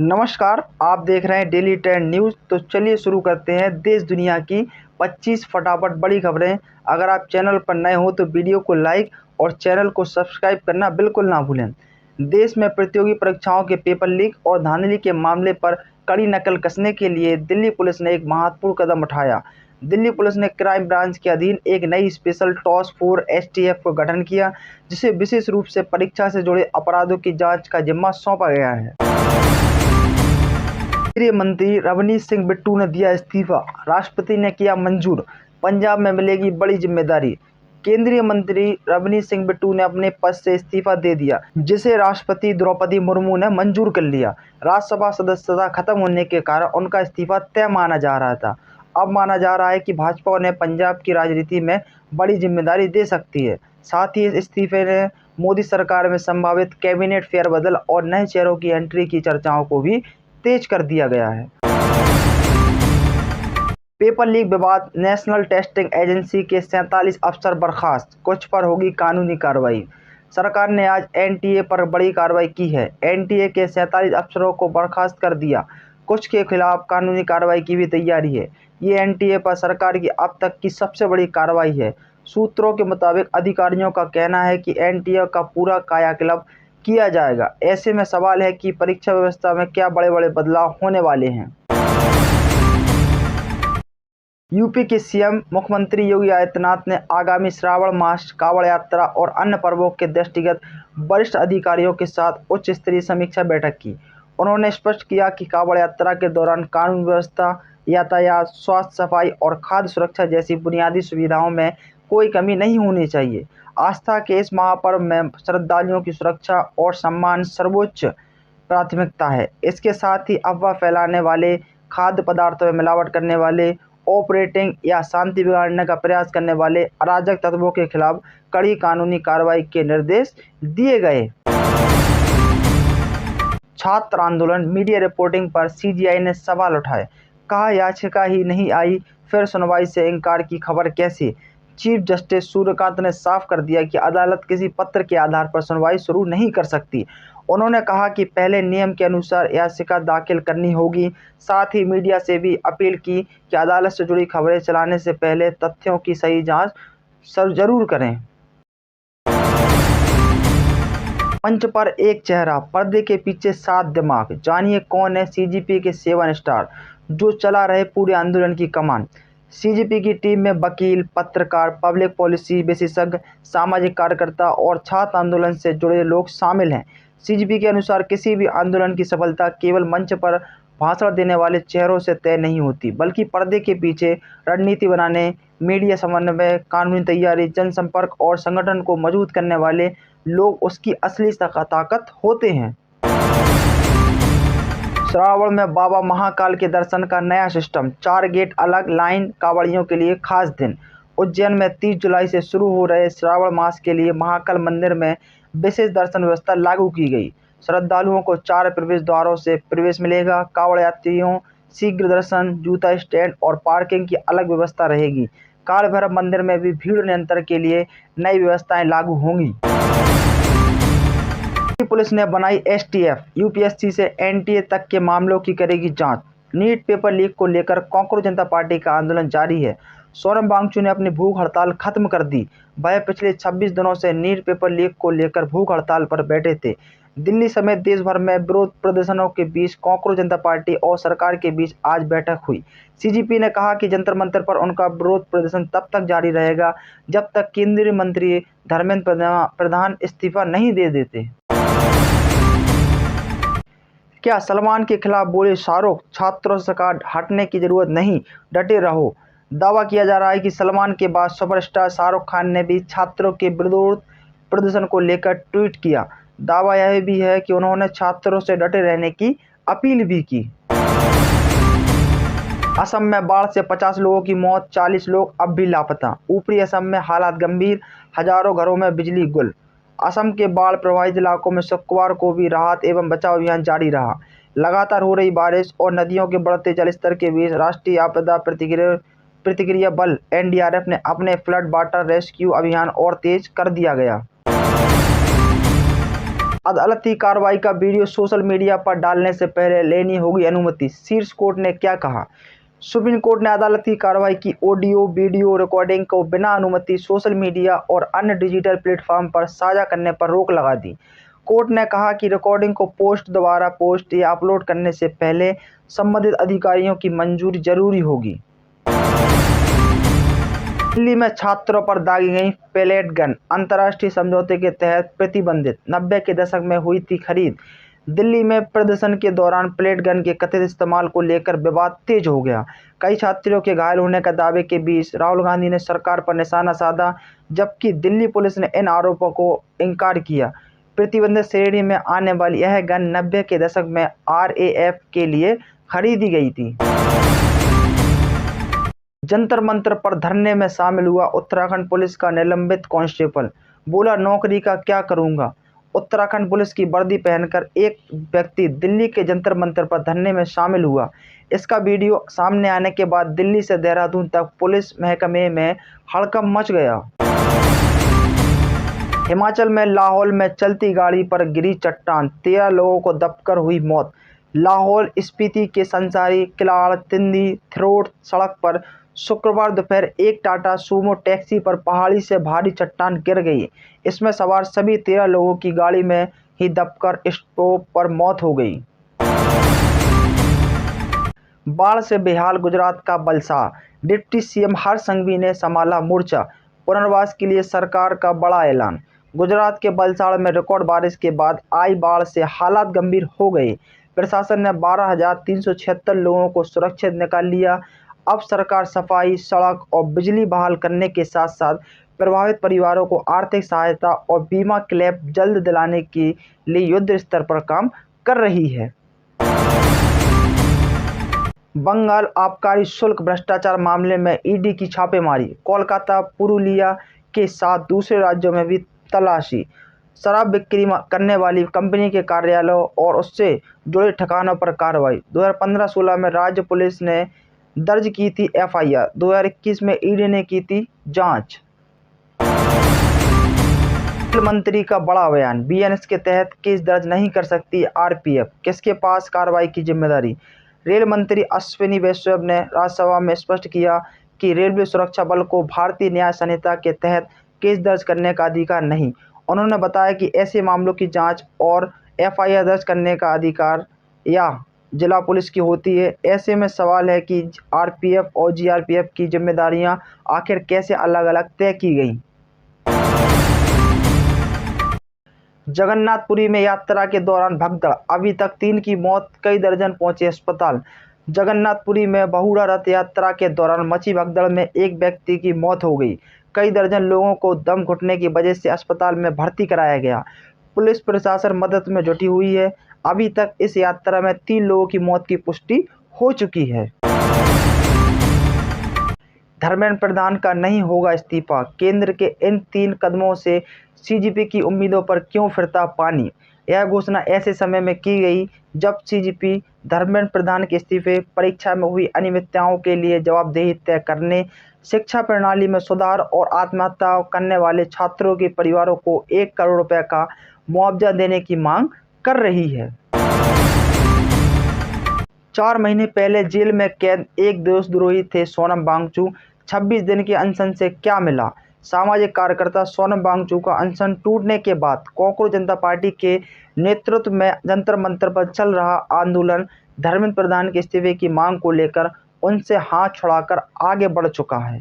नमस्कार, आप देख रहे हैं डेली ट्रेंड न्यूज़। तो चलिए शुरू करते हैं देश दुनिया की 25 फटाफट बड़ी खबरें। अगर आप चैनल पर नए हो तो वीडियो को लाइक और चैनल को सब्सक्राइब करना बिल्कुल ना भूलें। देश में प्रतियोगी परीक्षाओं के पेपर लीक और धांधली के मामले पर कड़ी नकल कसने के लिए दिल्ली पुलिस ने एक महत्वपूर्ण कदम उठाया। दिल्ली पुलिस ने क्राइम ब्रांच के अधीन एक नई स्पेशल टास्क फोर्स (STF) का गठन किया, जिसे विशेष रूप से परीक्षा से जुड़े अपराधों की जांच का जिम्मा सौंपा गया है। केंद्रीय मंत्री रवनीश सिंह बिट्टू ने दिया इस्तीफा, राष्ट्रपति ने किया मंजूर, पंजाब में मिलेगी बड़ी जिम्मेदारी। केंद्रीय मंत्री रवनीश सिंह बिट्टू ने अपने पद से इस्तीफा दे दिया, जिसे राष्ट्रपति द्रौपदी मुर्मू ने मंजूर कर लिया। राज्यसभा सदस्यता खत्म होने के कारण उनका इस्तीफा तय माना जा रहा था। अब माना जा रहा है कि भाजपा उन्हें पंजाब की राजनीति में बड़ी जिम्मेदारी दे सकती है। साथ ही इस इस्तीफे ने मोदी सरकार में संभावित कैबिनेट फेरबदल और नए चेहरों की एंट्री की चर्चाओं को भी तेज कर दिया गया है। पेपर लीक विवाद, नेशनल टेस्टिंग एजेंसी के 47 अफसर बर्खास्त, कुछ पर होगी कानूनी कार्रवाई। सरकार ने आज NTA पर बड़ी कार्रवाई की है। NTA के 47 अफसरों को बर्खास्त कर दिया। कुछ के खिलाफ कानूनी कार्रवाई की भी तैयारी है। ये NTA पर सरकार की अब तक की सबसे बड़ी कार्रवाई है। सूत्रों के मुताबिक अधिकारियों का कहना है कि NTA का पूरा कायाकल्प किया जाएगा। ऐसे में सवाल है कि परीक्षा व्यवस्था में क्या बड़े-बड़े बदलाव होने वाले हैं। यूपी के CM मुख्यमंत्री योगी आदित्यनाथ ने आगामी श्रावण मास, कांवड़ यात्रा और अन्य पर्वों के दृष्टिगत वरिष्ठ अधिकारियों के साथ उच्च स्तरीय समीक्षा बैठक की। उन्होंने स्पष्ट किया कि कांवड़ यात्रा के दौरान कानून व्यवस्था, यातायात, स्वास्थ्य, सफाई और खाद्य सुरक्षा जैसी बुनियादी सुविधाओं में कोई कमी नहीं होनी चाहिए। आस्था के इस महापर्व में श्रद्धालुओं की सुरक्षा और सम्मान सर्वोच्च प्राथमिकता है। इसके साथ ही अफवाह फैलाने वाले, खाद्य पदार्थों में मिलावट करने वाले, ऑपरेटिंग या शांति बिगाड़ने का प्रयास करने वाले अराजक तत्वों के खिलाफ कड़ी कानूनी कार्रवाई के निर्देश दिए गए। छात्र आंदोलन, मीडिया रिपोर्टिंग पर CGI ने सवाल उठाए। कहा, याचिका ही नहीं आई, फिर सुनवाई से इनकार की खबर कैसे। चीफ जस्टिस सूर्यकांत ने साफ कर दिया कि अदालत किसी पत्र के आधार पर सुनवाई शुरू नहीं कर सकती। उन्होंने कहा कि पहले नियम के अनुसार याचिका दाखिल करनी होगी। साथ ही मीडिया से भी अपील की कि अदालत से जुड़ी खबरें चलाने से पहले तथ्यों की सही जांच जरूर करें। मंच पर एक चेहरा, पर्दे के पीछे 7 दिमाग। जानिए कौन है CGP के 7 स्टार जो चला रहे पूरे आंदोलन की कमान। CGP की टीम में वकील, पत्रकार, पब्लिक पॉलिसी विशेषज्ञ, सामाजिक कार्यकर्ता और छात्र आंदोलन से जुड़े लोग शामिल हैं। CGP के अनुसार किसी भी आंदोलन की सफलता केवल मंच पर भाषण देने वाले चेहरों से तय नहीं होती, बल्कि पर्दे के पीछे रणनीति बनाने, मीडिया समन्वय, कानूनी तैयारी, जनसंपर्क और संगठन को मजबूत करने वाले लोग उसकी असली ताकत होते हैं। श्रावण में बाबा महाकाल के दर्शन का नया सिस्टम, 4 गेट अलग, लाइन कांवड़ियों के लिए खास दिन। उज्जैन में 30 जुलाई से शुरू हो रहे श्रावण मास के लिए महाकाल मंदिर में विशेष दर्शन व्यवस्था लागू की गई। श्रद्धालुओं को 4 प्रवेश द्वारों से प्रवेश मिलेगा। कांवड़ यात्रियों शीघ्र दर्शन, जूता स्टैंड और पार्किंग की अलग व्यवस्था रहेगी। काल भैरव मंदिर में भी भीड़ नियंत्रण के लिए नई व्यवस्थाएं लागू होंगी। पुलिस ने बनाई STF, UPSC से NTA तक के मामलों की करेगी जांच। नीट पेपर लीक को लेकर कांग्रेस जनता पार्टी का आंदोलन जारी है। सोनम वांगचुक ने अपनी भूख हड़ताल खत्म कर दी। वह पिछले 26 दिनों से नीट पेपर लीक को लेकर भूख हड़ताल पर बैठे थे। दिल्ली समेत देश भर में विरोध प्रदर्शनों के बीच कांग्रेस जनता पार्टी और सरकार के बीच आज बैठक हुई। CGP ने कहा कि जंतर मंतर पर उनका विरोध प्रदर्शन तब तक जारी रहेगा जब तक केंद्रीय मंत्री धर्मेंद्र प्रधान इस्तीफा नहीं दे देते। क्या सलमान के खिलाफ बोले शाहरुख, छात्रों से कहा हटने की जरूरत नहीं, डटे रहो। दावा किया जा रहा है कि सलमान के बाद सुपरस्टार शाहरुख खान ने भी छात्रों के विरोध प्रदर्शन को लेकर ट्वीट किया। दावा यह भी है कि उन्होंने छात्रों से डटे रहने की अपील भी की। असम में बाढ़ से 50 लोगों की मौत, 40 लोग अब भी लापता। ऊपरी असम में हालात गंभीर, हजारों घरों में बिजली गुल। असम के बाढ़ प्रभावित इलाकों में शुक्रवार को भी राहत एवं बचाव अभियान जारी रहा। लगातार हो रही बारिश और नदियों के बढ़ते जलस्तर के बीच राष्ट्रीय आपदा प्रतिक्रिया बल NDRF ने अपने फ्लड वाटर रेस्क्यू अभियान और तेज कर दिया गया। अदालती कार्रवाई का वीडियो सोशल मीडिया पर डालने से पहले लेनी होगी अनुमति, शीर्ष कोर्ट ने क्या कहा। सुप्रीम कोर्ट ने अदालती कार्रवाई की ऑडियो वीडियो रिकॉर्डिंग को बिना अनुमति सोशल मीडिया और अन्य डिजिटल प्लेटफॉर्म पर साझा करने पर रोक लगा दी। कोर्ट ने कहा कि रिकॉर्डिंग को दोबारा पोस्ट या अपलोड करने से पहले संबंधित अधिकारियों की मंजूरी जरूरी होगी। दिल्ली में छात्रों पर दागी गई पेलेट गन, अंतर्राष्ट्रीय समझौते के तहत प्रतिबंधित। 90 के दशक में हुई थी खरीद। दिल्ली में प्रदर्शन के दौरान पेलेट गन के कथित इस्तेमाल को लेकर विवाद तेज हो गया। कई छात्रों के घायल होने का दावे के बीच राहुल गांधी ने सरकार पर निशाना साधा, जबकि दिल्ली पुलिस ने इन आरोपों को इनकार किया। प्रतिबंधित श्रेणी में आने वाली यह गन 90 के दशक में RAF के लिए खरीदी गई थी। जंतर मंतर पर धरने में शामिल हुआ उत्तराखंड पुलिस का निलंबित कांस्टेबल, बोला नौकरी का क्या करूंगा। उत्तराखंड पुलिस की वर्दी पहनकर एक व्यक्ति दिल्ली के जंतर मंतर पर धरने में शामिल हुआ। इसका वीडियो सामने आने के बाद दिल्ली से देहरादून तक पुलिस महकमे में हड़कंप मच गया। हिमाचल में लाहौल में चलती गाड़ी पर गिरी चट्टान, 13 लोगों को दबकर हुई मौत। लाहौल स्पीति के संसारी किलाड़ तिंदी थ्रोट सड़क पर शुक्रवार दोपहर एक टाटा सूमो टैक्सी पर पहाड़ी से भारी चट्टान गिर गई। इसमें सवार सभी 13 लोगों की गाड़ी में ही दबकर स्टॉप पर मौत हो गई। बाढ़ से बेहाल गुजरात का बलसा, डिप्टी सीएम हर्ष संघवी ने संभाला मोर्चा। पुनर्वास के लिए सरकार का बड़ा ऐलान। गुजरात के वलसाड़ में रिकॉर्ड बारिश के बाद आई बाढ़ से हालात गंभीर हो गए। प्रशासन ने 12,376 लोगों को सुरक्षित निकाल लिया। अब सरकार सफाई, सड़क और बिजली बहाल करने के साथ साथ प्रभावित परिवारों को आर्थिक सहायता और बीमा क्लेम जल्द दिलाने के लिए युद्ध स्तर पर काम कर रही है। बंगाल आबकारी शुल्क भ्रष्टाचार मामले में ईडी की छापेमारी, कोलकाता पुरुलिया के साथ दूसरे राज्यों में भी तलाशी। शराब बिक्री करने वाली कंपनी के कार्यालयों और उससे जुड़े ठिकानों पर कार्रवाई। 2015-16 में राज्य पुलिस ने दर्ज की थी FIR। 2021 में ईडी ने की थी जांच। रेल मंत्री का बड़ा बयान, BNS के तहत केस दर्ज नहीं कर सकती RPF, किसके पास कार्रवाई की जिम्मेदारी। रेल मंत्री अश्विनी वैष्णव ने राज्यसभा में स्पष्ट किया कि रेलवे सुरक्षा बल को भारतीय न्याय संहिता के तहत केस दर्ज करने का अधिकार नहीं। उन्होंने बताया कि ऐसे मामलों की जांच और FIR दर्ज करने का अधिकार या जिला पुलिस की होती है। ऐसे में सवाल है कि RPF और GRPF की जिम्मेदारियां आखिर कैसे अलग अलग तय की गई। जगन्नाथपुरी में यात्रा के दौरान भगदड़, अभी तक 3 की मौत, कई दर्जन पहुंचे अस्पताल। जगन्नाथपुरी में बहुड़ा रथ यात्रा के दौरान मची भगदड़ में एक व्यक्ति की मौत हो गई। कई दर्जन लोगों को दम घुटने की वजह से अस्पताल में भर्ती कराया गया। पुलिस प्रशासन मदद में जुटी हुई है। अभी तक इस यात्रा में 3 लोगों की मौत की पुष्टि हो चुकी है। धर्मेंद्र प्रधान का नहीं होगा इस्तीफा, केंद्र के इन 3 कदमों से CGP की उम्मीदों पर क्यों फिरता पानी। यह घोषणा ऐसे समय में की गई जब CGP धर्मेंद्र प्रधान के इस्तीफे, परीक्षा में हुई अनियमितताओं के लिए जवाबदेही तय करने, शिक्षा प्रणाली में सुधार और आत्महत्या करने वाले छात्रों के परिवारों को 1 करोड़ रुपए का मुआवजा देने की मांग कर रही है। 4 महीने पहले जेल में कैद एक देशद्रोही थे सोनम वांगचुक। 26 दिन के अनशन से क्या मिला। सामाजिक कार्यकर्ता सोनम वांगचुक का अनशन टूटने के बाद कॉकरोच जनता पार्टी के नेतृत्व में जंतर मंतर पर चल रहा आंदोलन धर्मेंद्र प्रधान के इस्तीफे की मांग को लेकर उनसे हाथ छुड़ाकर आगे बढ़ चुका है।